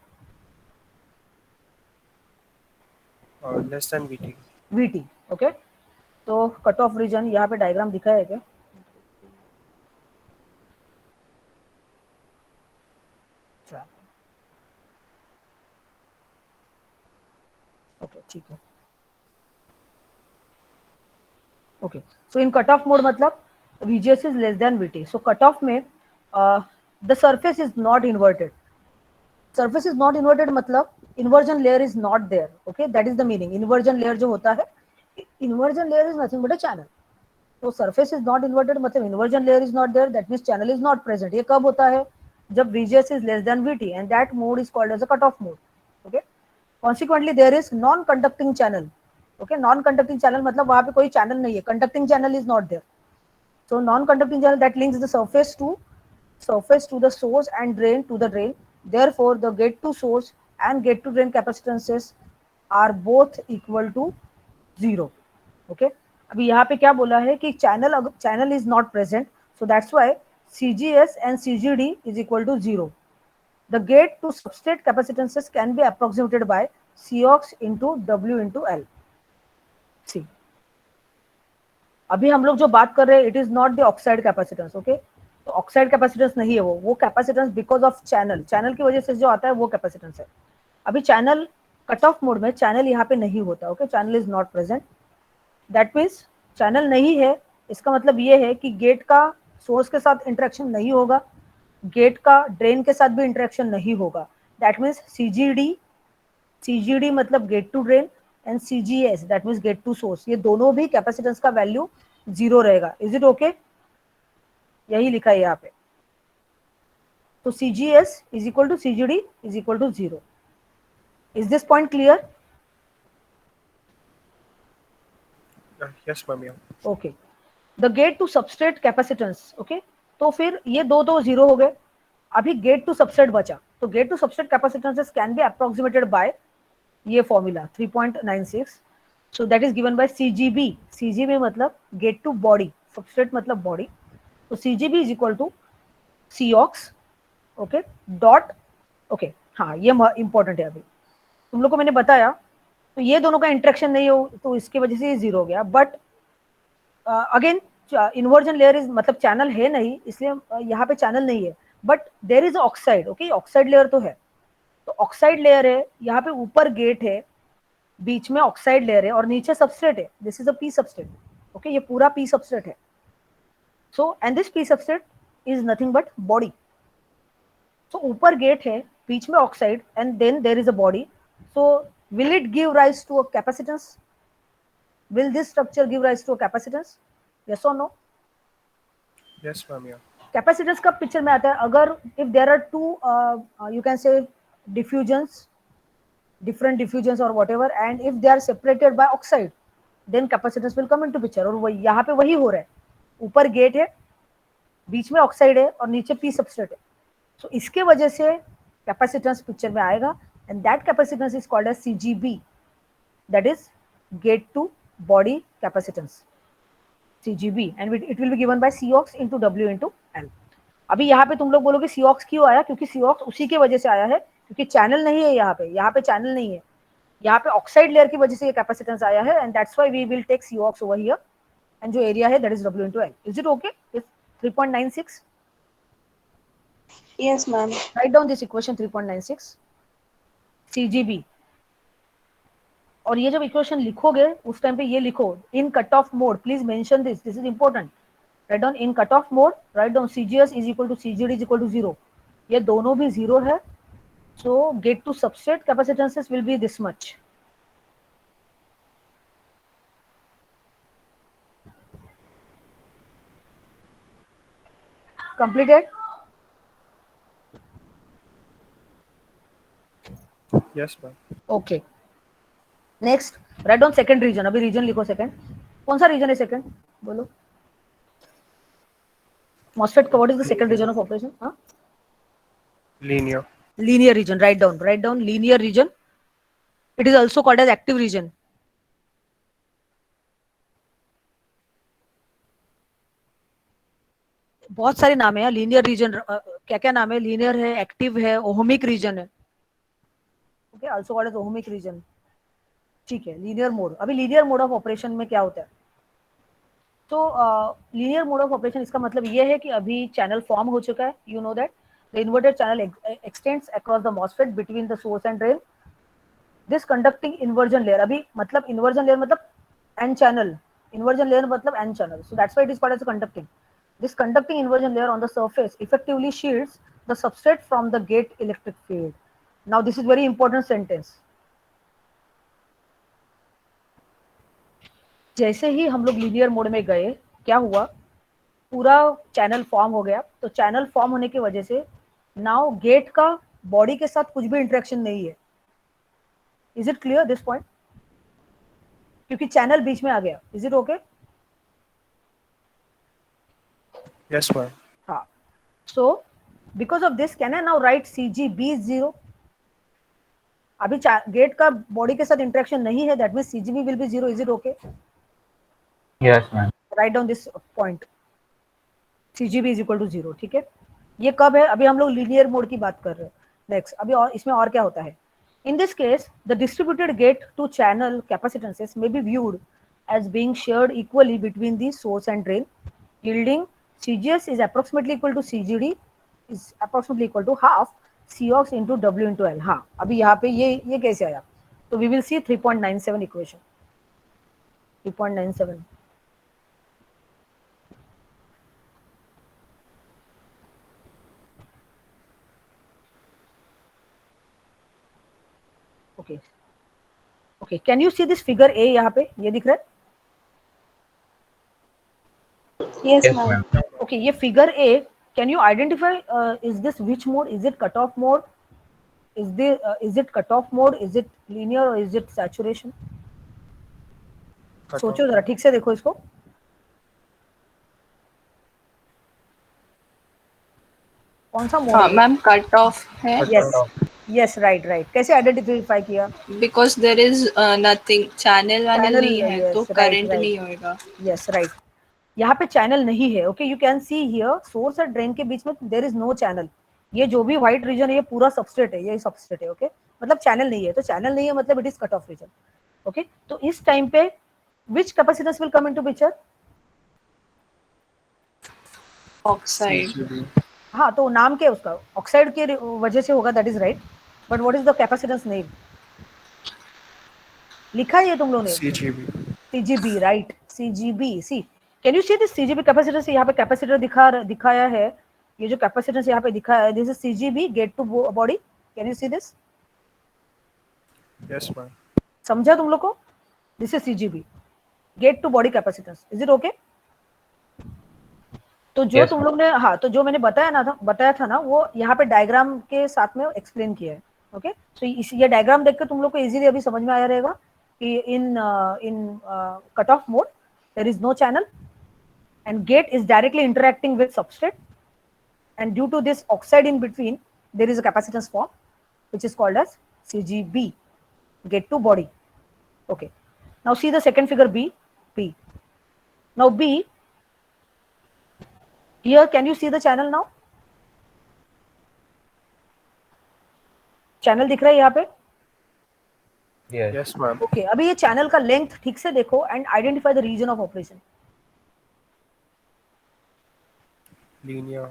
Less than VT. VT। Okay, तो cut off region यहाँ पे diagram दिखा है क्या? ओके, ठीक है। Okay, so in cut off mode मतलब VGS is less than VT। So cut off में the surface is not inverted. Surface is not inverted मतलब inversion layer is not there. Okay, that is the meaning. Inversion layer जो होता है, inversion layer is nothing but a channel. तो surface is not inverted मतलब inversion layer is not there, that means channel is not present. ये कब होता है, जब VGS is less than VT and that mode is called as a cut off mode. Okay, consequently there is non conducting channel. Okay, non conducting channel मतलब वहां पे कोई channel नहीं है, conducting channel is not there. So non-conducting channel that links the surface to the source and drain to the drain. Therefore, the gate to source and gate to drain capacitances are both equal to 0. Okay. अभी यहाँ पे क्या बोला है कि channel is not present, so that's why CGS and CGD is equal to 0. The gate to substrate capacitances can be approximated by Cox into W into L. See. अभी हम लोग जो बात कर रहे हैं it is not the oxide capacitance. Okay, तो oxide capacitance नहीं है वो capacitance because of channel, channel की वजह से जो आता है वो कैपेसिटेंस है। अभी चैनल कट ऑफ मोड में चैनल यहाँ पे नहीं होता। Okay, channel is not present, that means channel नहीं है, इसका मतलब ये है कि गेट का सोर्स के साथ इंटरेक्शन नहीं होगा, गेट का ड्रेन के साथ भी इंटरेक्शन नहीं होगा। दैट मीन्स CGD मतलब gate to drain and CGS that means gate to source, ये दोनों भी कैपेसिटेंस का वैल्यू 0 रहेगा। Is it okay? यही लिखा है यहाँ पे। तो CGS is equal to CGD is equal to 0। Is this point clear? Yes, ma'am. Yeah. Okay, the gate to substrate capacitance. Okay, तो फिर ये दो 0 हो गए। अभी गेट टू सबस्ट्रेट बचा, तो gate to substrate capacitances can be approximated by ये formula 3.96। So that is given by CGB मतलब गेट टू बॉडी, सबस्ट्रेट मतलब बॉडी, तो CGB is equal to Cox। Okay, dot, okay, हाँ ये important है। अभी तुम लोग को मैंने बताया, तो ये दोनों का इंटरेक्शन नहीं हो तो इसकी वजह से ये 0 हो गया। But again inversion layer is मतलब चैनल है नहीं, इसलिए यहाँ पे चैनल नहीं है, but there is oxide. Okay, oxide layer तो है, तो ऑक्साइड लेयर है, यहाँ पे ऊपर गेट है, बीच में ऑक्साइड लेयर है और नीचे सबस्ट्रेट है। This is a P substrate. Okay, ये पूरा पी सबस्ट्रेट है। So and this P substrate is nothing but body. So ऊपर गेट है, बीच में oxide and then there is a body. So will it give rise to a capacitance? Will this structure give rise to a capacitance? Yes or no? Yes, ma'am. Yeah. Capacitance कब picture में आता है? अगर if there are two you can say diffusions, different diffusions or whatever, and if they are separated by oxide, then capacitance will come into picture। और वही यहाँ पे वही हो रहा है, ऊपर गेट है, बीच में ऑक्साइड है और नीचे पी सबस्ट्रेट है। सो इसके वजह से कैपेसिटेंस पिक्चर में आएगा, and that capacitance is called as CGB, that is gate to body capacitance, CGB, and it will be given by Cox into W into L। अभी यहाँ पे तुम लोग बोलोगे Cox क्यों आया? क्योंकि Cox उसी के वजह से आया है क्योंकि चैनल नहीं है यहाँ पे चैनल नहीं है, यहाँ पे ऑक्साइड लेयर की वजह से ये कैपेसिटेंस आया है, and that's why we will take COX over here, and जो एरिया है that is W into L. Is it okay? 3.96. Yes, ma'am. Write down this equation 3.96 CGB. और ये जब इक्वेशन लिखोगे उस टाइम पे ये लिखो in cut off mode, please mention this is important. Write down in cut off mode, write down CGS is equal to CGD is equal to 0. ये दोनों भी 0 है, so gate to substrate capacitances will be this much. Completed? Yes, ma'am. Okay. Next, write down second region. अभी region लिखो second. कौन सा region है second? बोलो. MOSFET का what is the second region of operation? हाँ? Linear. Linear region. Write down linear region. It is also called as active region. बहुत सारे नाम है यार लीनियर रीजन. क्या क्या नाम है? लीनियर है, एक्टिव है, ओहमिक रीजन है. Okay, also called as ohmic region. ठीक है, लीनियर मोड. अभी लीनियर मोड ऑफ ऑपरेशन में क्या होता है? तो लीनियर मोड ऑफ ऑपरेशन इसका मतलब ये है कि अभी चैनल फॉर्म हो चुका है. You know that the inverted channel extends across the MOSFET between the source and drain. This conducting inversion layer, अभी मतलब इन्वर्जन लेयर मतलब एन चैनल, इन्वर्जन लेयर मतलब N channel, so that's why it is called as conducting. This conducting inversion layer on the surface effectively shields the substrate from the gate electric field. Now this is very important sentence. जैसे ही हम लोग linear mode में गए, क्या हुआ? पूरा channel form हो गया. तो चैनल फॉर्म होने की वजह से नाउ गेट का बॉडी के साथ कुछ भी इंटरेक्शन नहीं है. Is it clear this point? क्योंकि चैनल बीच में आ गया. Is it okay? Yes, ma'am. हाँ. So because of this, can I now write CGB is 0? अभी गेट का बॉडी के साथ इंटरेक्शन नहीं है, that means CGB will be 0. Is it okay? Yes, ma'am. Write down this point. CGB is equal to 0. ठीक है. ये कब है? अभी हम लोग लीनियर मोड की बात कर रहे हैं. नेक्स्ट, अभी और इसमें और क्या होता है? In this case, the distributed gate to channel capacitances may be viewed as being shared equally between the source and drain, yielding CGS is approximately equal to CGD is approximately equal to half COX into W into L. हाँ, अभी यहाँ पे ये कैसे आया? तो we will see 3.97 equation. 3.97. Okay. Okay. Can you see this figure A यहाँ पे? ये दिख रहा है? Yes, Yes, ma'am. ma'am. Okay, ये figure A. Can you identify? Is this which mode? Is it cutoff mode? Is it cutoff mode? Is it linear or is it saturation? Cut सोचो off. जरा, ठीक से देखो इसको. कौन सा हाँ मोड? मैम, कट ऑफ है यस, राइट. कैसे आइडेंटिफाई किया? Because there is nothing, channel Channel, नहीं है yes, तो right, करंट right. नहीं होएगा. Yes, right. यहाँ पे चैनल नहीं है. Okay, you can see here source और ड्रेन के बीच में देयर इज नो चैनल. ये जो भी व्हाइट रीजन है ये पूरा सबस्ट्रेट है, ये सबस्ट्रेट है. ओके, मतलब चैनल नहीं है. तो चैनल नहीं है मतलब it is cut off region. Okay, तो इस टाइम पे which capacitance will come into picture? Oxide. CGB. हाँ, तो नाम क्या है उसका? ऑक्साइड की वजह से होगा, that is right. But what is the capacitance name? लिखा है ये तुम लोगों ने? CGB. CGB, right. CGB. See, can you see this CGB capacitance? यहाँ पे कैपेसिटर दिखाया है. ये जो कैपेसिटेंस यहाँ पे दिखाया है, this is CGB gate to body. Can you see this? Yes, ma'am. समझा तुम लोग को? This is CGB gate to body capacitance. Is it okay? तो जो Yes, तुम ma'am. लोग ने, हाँ, तो जो मैंने बताया था ना, वो यहाँ पे डायग्राम के साथ में एक्सप्लेन किया है. ओके, तो ये डायग्राम देख के तुम लोग को इजीली अभी समझ में आया रहेगा कि in cut off mode there is no channel and gate is directly interacting with substrate, and due to this oxide in between there is a capacitance form which is called as CGB, gate to body. Okay, now see the second figure B. Now B, here can you see the channel now? Channel दिख रहा है यहाँ पे? Yes. Yes, ma'am. Okay अभी ये channel का length ठीक से देखो and identify the region of operation. Linear.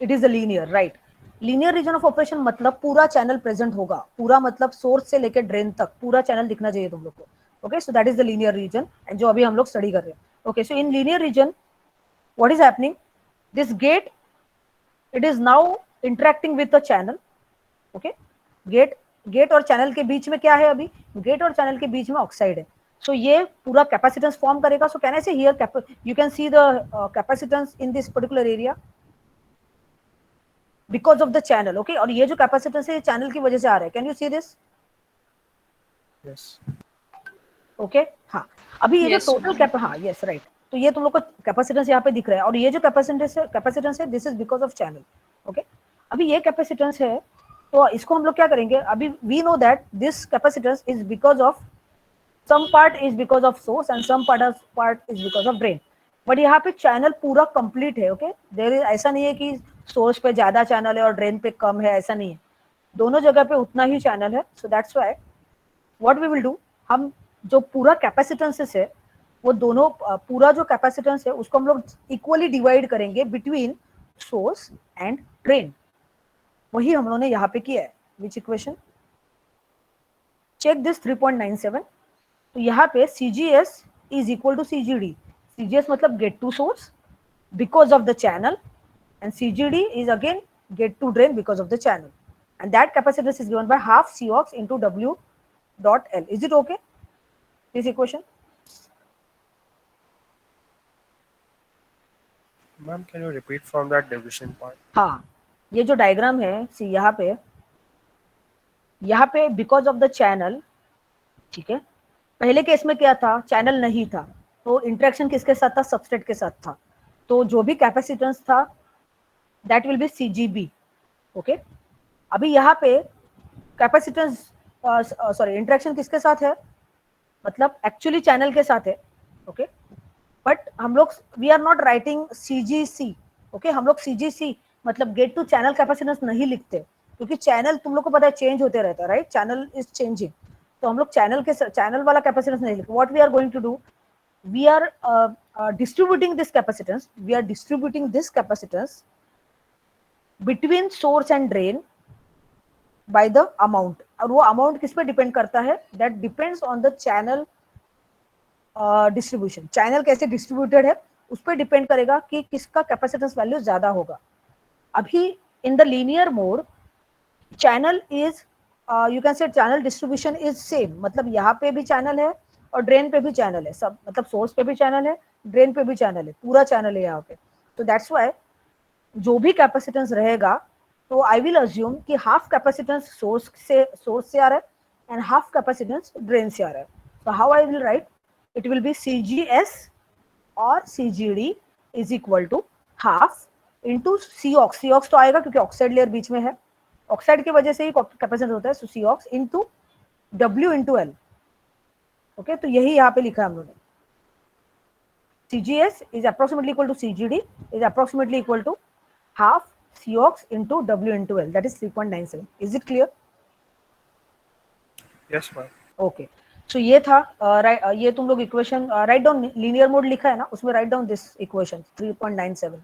It is a linear, right. Linear region of operation मतलब पूरा चैनल प्रेजेंट होगा, पूरा मतलब सोर्स से लेकर ड्रेन तक पूरा चैनल दिखना चाहिए तुम लोग को. Okay so that is the linear region and जो अभी हम लोग स्टडी कर रहे हैं. Okay so in linear region what is happening, this get it is now interacting with the channel. Okay get और चैनल के बीच में क्या है? अभी गेट और चैनल के बीच में ऑक्साइड है. सो ये पूरा कैपेसिटेंस फॉर्म करेगा. सो कैन आई से here you can see the capacitance in this particular area because of the channel. Okay और ये जो कैपेसिटेंस है ये चैनल की वजह से आ रहा है. Can you see this? Yes. Okay हाँ अभी ये Yes, जो टोटल हाँ यस राइट. तो ये तुम लोग को कैपेसिटेंस यहाँ पे दिख रहा है और ये जो कैपेसिटेंस है this is because of channel. Okay अभी ये कैपेसिटेंस है तो इसको हम लोग क्या करेंगे? अभी we know that this capacitance is because of some part is because of source and some part is because of drain. But यहाँ पे चैनल पूरा कंप्लीट है. ओके देयर इज ऐसा नहीं है कि सोर्स पे ज्यादा चैनल है और ड्रेन पे कम है, ऐसा नहीं है. दोनों जगह पे उतना ही चैनल है. So that's why what we will do, हम जो पूरा कैपेसिटेंसेस है वो दोनों पूरा जो कैपेसिटेंस है उसको हम लोग इक्वली डिवाइड करेंगे बिटवीन सोर्स एंड ड्रेन. वही हम लोगों ने यहाँ पे किया है. Which equation? Check this 3.97. तो यहाँ पे CGS is equal to CGD. CGS मतलब gate to source because of the channel and CGD is again get to drain because of the channel, and that capacitance is given by half Cox into W dot L. Is it okay, this equation? Ma'am, can you repeat from that division part? हाँ ये जो diagram है सी यहाँ पे because of the channel. ठीक है पहले case में क्या था? चैनल नहीं था तो इंटरेक्शन किसके साथ था? सबस्ट्रेट के साथ था. तो जो भी कैपेसिटेंस था that will B CGB. Okay अभी यहाँ पे कैपेसिटेंस सॉरी इंटरेक्शन किसके साथ है? मतलब एक्चुअली चैनल के साथ है. ओके बट हम लोग we are not writing CGC. Okay हम लोग CGC मतलब गेट टू चैनल कैपेसिटेंस नहीं लिखते क्योंकि चैनल तुम लोग को पता है चेंज होते रहता है, राइट? Channel is changing. तो हम लोग चैनल वाला कैपेसिटेंस नहीं लिखते. What we are going to do, we are distributing this capacitance between source and drain by the amount. और वो अमाउंट किस पे डिपेंड करता है? That depends on the channel distribution. Channel कैसे डिस्ट्रीब्यूटेड है उस पर डिपेंड करेगा कि किसका कैपेसिटेंस वैल्यू ज्यादा होगा. अभी in the linear mode channel is you can से चैनल डिस्ट्रीब्यूशन इज सेम. मतलब यहाँ पे भी चैनल है और ड्रेन पे भी चैनल है. सब मतलब सोर्स पे भी चैनल है, ड्रेन पे भी चैनल है, पूरा चैनल है यहाँ पे. तो दैट्स व्हाई जो भी कैपेसिटेंस रहेगा तो आई विल अज्यूम कि हाफ कैपेसिटेंस सोर्स से आ रहा है एंड हाफ कैपेसिटेंस ड्रेन से आ रहा है. तो how I will write, it will be CGS और CGD is equal to half into Cox. Cox तो आएगा क्योंकि ऑक्साइड लेयर बीच में है, ऑक्साइड की वजह से ही कैपेसिटेंस होता है. सो Cox into W into L. Okay तो यही यहाँ पे लिखा है हम लोगों ने. CGS is approximately equal to CGD is approximately equal to half Cox into W into L. That is 3.97. Is it clear? Yes, ma'am. Okay. So ये था ये तुम लोग equation write down. Linear mode लिखा है ना, उसमें right down this equation 3.97.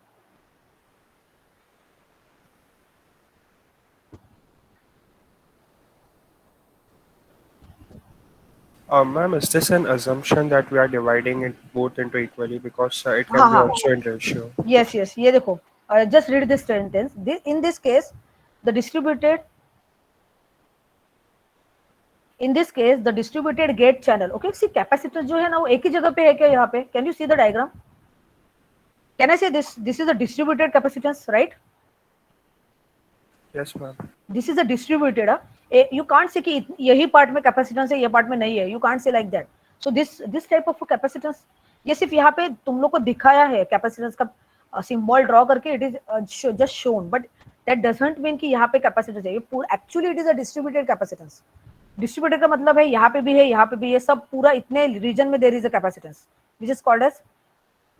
Ma'am, is this an assumption that we are dividing it both into equally because it can be also in ratio? Yes. ये देखो, just read this sentence. In this case, the distributed gate channel. Okay, see capacitance जो है ना वो एक ही जगह पे है क्या यहाँ पे? Can you see the diagram? Can I say this is a distributed capacitance, right? Yes, ma'am. This is a distributed. You can't say कि यही पार्ट में कैपेसिटेंस है, ये पार्ट में नहीं है. You can't say like that. So this type of capacitance, ये सिर्फ यहाँ पे तुम लोग को दिखाया है कैपेसिटेंस का सिंबल ड्रॉ करके. It is just shown but that doesn't mean कि यहाँ पे कैपेसिटेंस है. Actually it is a distributed capacitance. Distributed का मतलब है यहाँ पे भी है, यहाँ पे भी है, सब पूरा इतने रीजन में there is a capacitance which is called as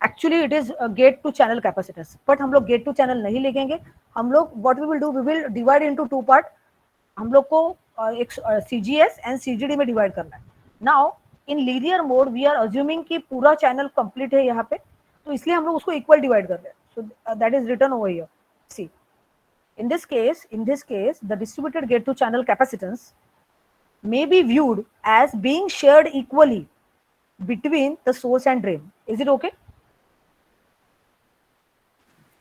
actually it is gate to channel capacitance. But हम लोग गेट टू चैनल नहीं लिखेंगे. हम लोग what we will do, we will divide into two part. हम लोग को एक CGS एंड CGD में डिवाइड करना है। Now in linear mode we are assuming कि पूरा चैनल कंप्लीट है यहाँ पे, तो इसलिए हम लोग उसको इक्वल डिवाइड कर रहे हैं। So that is written over here. See in this case the distributed gate to channel capacitance may be viewed as being shared equally between the source and drain. Is it okay?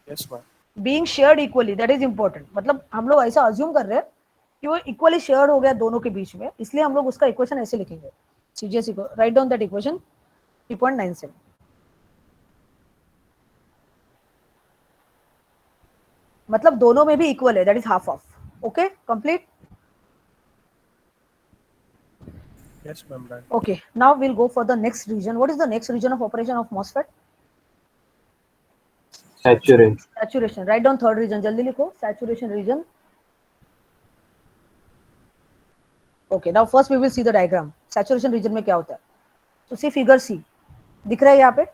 Yes, ma'am. Being shared equally, that is important. मतलब हम लोग ऐसा assume कर रहे हैं कि वो equally shared हो गया दोनों के बीच में, इसलिए हम लोग उसका इक्वेशन ऐसे लिखेंगे। CGS को राइट डाउन दैट इक्वेशन 3.97। मतलब दोनों में भी इक्वल है, that is half of. Okay, complete. Yes, ma'am. Right. Okay, now we'll go for the next region. What is the next region of operation of MOSFET? Saturation. Saturation. Write down third region. जल्दी लिखो, saturation region. Okay, now first we will see the diagram. Saturation region में क्या होता है? So see figure C. दिख रहा है यहाँ पे?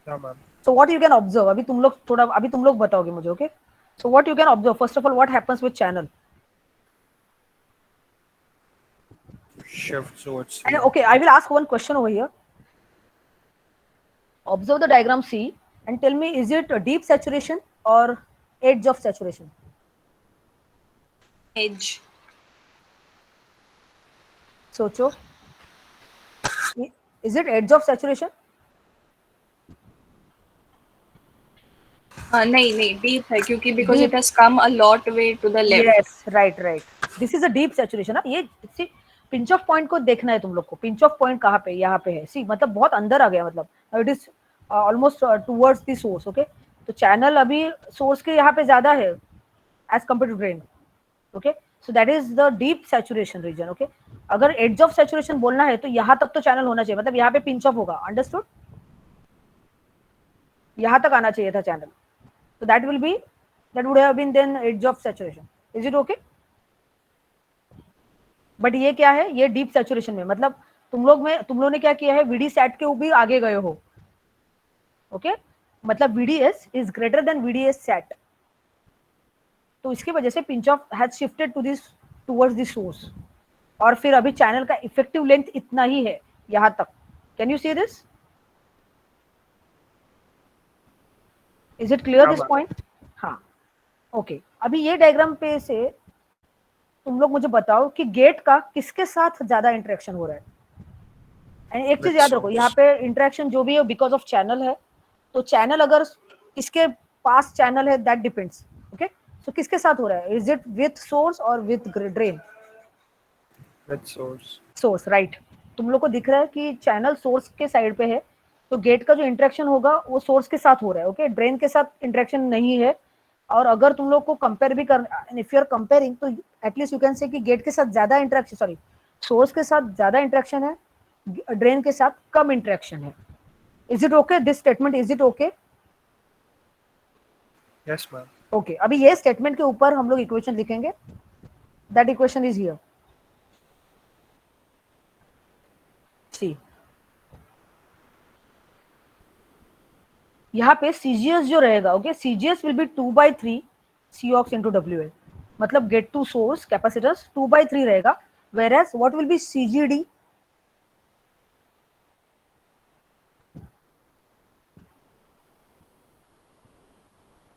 Yeah, ma'am. So what you can observe? अभी तुम लोग बताओगे मुझे, okay? So what you can observe? First of all, what happens with channel? Shift towards. And okay, I will ask one question over here. Observe the diagram C and tell me, is it a deep saturation or edge of saturation? Edge. सोचो, is it edge of saturation? नहीं deep है क्योंकि because it has come a lot way to the left. Yes, right. This is a deep saturation ना। ये pinch of point को देखना है तुम लोग को। पिंच ऑफ पॉइंट कहाँ पे? यहाँ पे है। सी मतलब बहुत अंदर आ गया, मतलब it is almost towards the source. Okay, तो चैनल अभी सोर्स के यहाँ पे ज्यादा है as compare to drain. Okay, so that is the deep saturation region. Okay, अगर एड्ज ऑफ सैचुरेशन बोलना है तो यहाँ तक तो चैनल होना चाहिए, मतलब यहाँ पे पिंच ऑफ होगा। अंडरस्टूड? यहाँ तक आना चाहिए था channel, so that would have been then edge of saturation. Is it okay? But ये क्या है? ये डीप सैचुरेशन में, मतलब तुम लोग ने क्या किया है? VD सैट के भी आगे गए हो। ओके, मतलब VDS is greater than VDS sat, तो इसकी वजह से pinch off has shifted to this towards this source, और फिर अभी चैनल का इफेक्टिव लेंथ इतना ही है यहाँ तक। Can you see this? Is it clear this point? हाँ, ओके। अभी ये डायग्राम पे से तुम लोग मुझे बताओ कि गेट का किसके साथ ज्यादा इंटरेक्शन हो रहा है। एंड एक चीज याद रखो, यहाँ पे इंटरेक्शन जो भी है बिकॉज ऑफ चैनल है, तो चैनल अगर किसके पास चैनल है दैट डिपेंड्स। ओके, सो किसके साथ हो रहा है? इज इट विथ सोर्स और with drain? With source. Source, right. तुम लोग को दिख रहा है कि चैनल सोर्स के साइड पे है, तो गेट का जो इंटरेक्शन होगा वो सोर्स के साथ हो रहा है। ओके, ड्रेन के साथ इंटरेक्शन नहीं है। और अगर तुम लोग को कंपेयर भी कर, इफ यू आर कंपेयरिंग, तो एटलीस्ट यू कैन से कि गेट के साथ ज्यादा इंटरेक्शन, सॉरी सोर्स के साथ ज्यादा इंटरेक्शन है, ड्रेन के साथ कम इंटरेक्शन है। Is it okay this statement? Is it okay? Yes, ma'am. Okay, अभी ये स्टेटमेंट के ऊपर हम लोग इक्वेशन लिखेंगे। That equation is here. See यहाँ पे CGS जो रहेगा, okay, CGS will be 2/3 Cox into WL, मतलब गेट टू सोर्स कैपेसिटेंस 2/3 रहेगा। Whereas what will be CGD?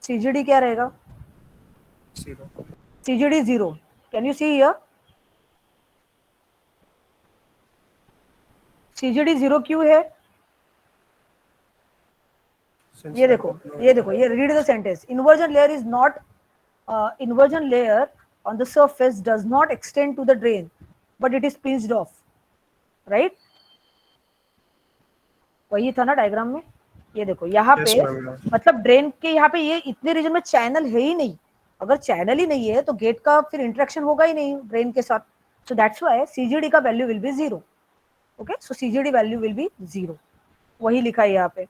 CGD क्या रहेगा? Zero. CGD 0। Can you see here? CGD 0 क्यों है? Since ये we देखो, don't know ये देखो, ये read the sentence. Inversion layer is not, inversion layer on the surface does not extend to the drain but it is pinched off, right? वही था ना डायग्राम में। ये देखो यहाँ Yes, पे, ma'am. मतलब ड्रेन के यहाँ पे ये इतने रीजन में चैनल है ही नहीं। अगर चैनल ही नहीं है तो गेट का फिर इंटरेक्शन होगा ही नहीं ड्रेन के साथ। सो दैट्स व्हाई CGD का value will B 0। Okay, so CGD value will B 0, वही लिखा है यहाँ पे।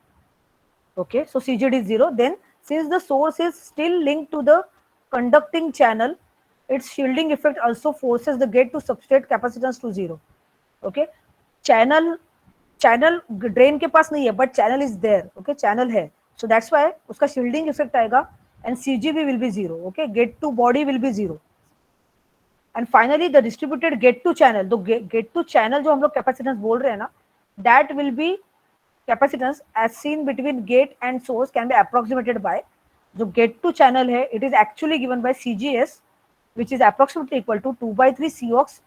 Okay, so CGD is 0, then since the source is still linked to the conducting channel, its shielding effect also forces the gate to substrate capacitance to 0. Okay, channel drain के पास नहीं है but channel is there. Okay, channel है, so that's why उसका shielding effect आएगा and CGB will be 0. Okay, get to body will be 0. And finally the distributed get to channel, तो get to channel जो हम लोग capacitance बोल रहे हैं ना, that will be capacitance as seen between gate and source can be approximated by, जो get to channel है, it is actually given by CGS, which is approximately equal to 2/3 Cox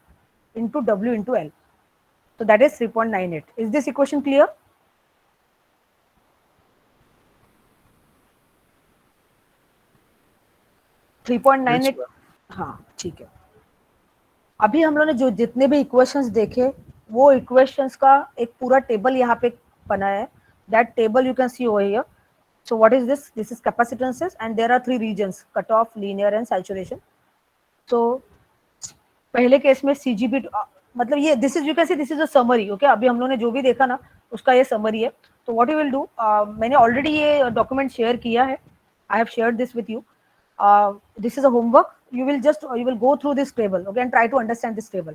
into W into L. So that is 3.98. Is this equation clear? Three point nine eight हाँ ठीक है. अभी हम लोगों ने जो जितने भी इक्वेशंस देखे वो इक्वेशंस का एक पूरा टेबल यहाँ पे बनाया है. That table you can see over here. So what is this? This is capacitances and there are 3 regions: cutoff, linear and saturation. So पहले केस में CGB मतलब ये this is you can see this is a summary. Okay, अभी हम लोगों ने जो भी देखा ना उसका ये summary है. तो what you will do, मैंने already ये document share किया है. I have shared this with you. This is a homework. You will go through this table, okay, and try to understand this table.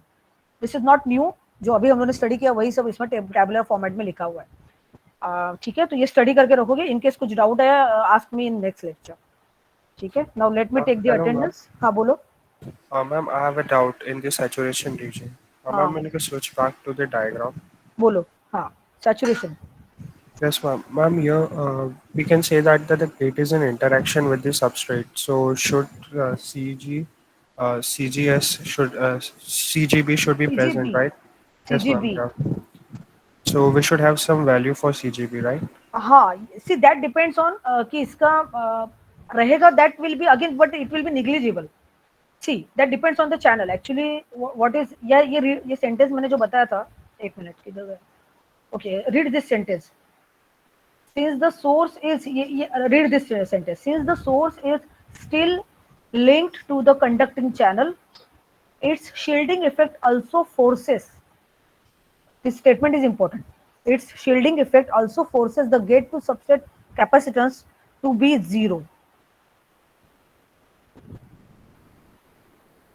This is not new. जो अभी हम लोगों ने study किया वही सब इसमें टेबुलर फॉर्मेट में लिखा हुआ है. ठीक है, तो ये स्टडी करके रखोगे. इन केस कुछ डाउट है ask me in next lecture. ठीक है, now let me take the attendance. हाँ बोलो. Ma'am, I have a doubt in the saturation region. Ma'am, we need to switch back to the diagram. बोलो. हाँ, saturation. Yes, ma'am. Ma'am, here we can say that the gate is in interaction with the substrate. So should CGS should CGB should be present, CGB. right? Yes, ma'am. CGB. Yeah. So we should have some value for CGB, right? हाँ, see that depends on कि इसका रहेगा, that will be again but it will be negligible. See that depends on the channel actually. What is ये sentence मैंने जो बताया था, एक मिनट किधर गया. Okay, read this sentence. Since the source is read this sentence. Since the source is still linked to the conducting channel, its shielding effect also forces. This statement is important. Its shielding effect also forces the gate to substrate capacitance to be 0.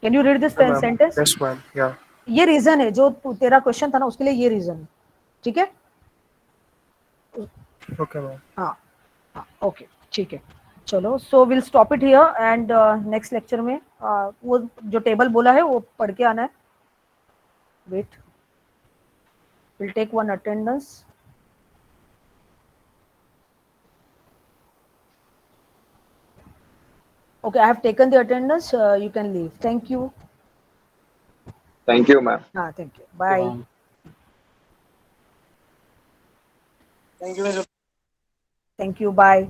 Can you read this sentence? Yes, ma'am. Yeah. ये reason है जो तेरा question था ना, उसके लिए ये reason है. ठीक है. Okay, ma'am. हाँ हाँ ओके ठीक है. चलो, so will stop it here and next lecture में वो जो टेबल बोला है वो पढ़ के आना है. Wait, will take one attendance. Okay, I have taken the attendance. You can leave. Thank you. Thank you, ma'am. Thank you. Bye. Thank you. Thank you. Bye.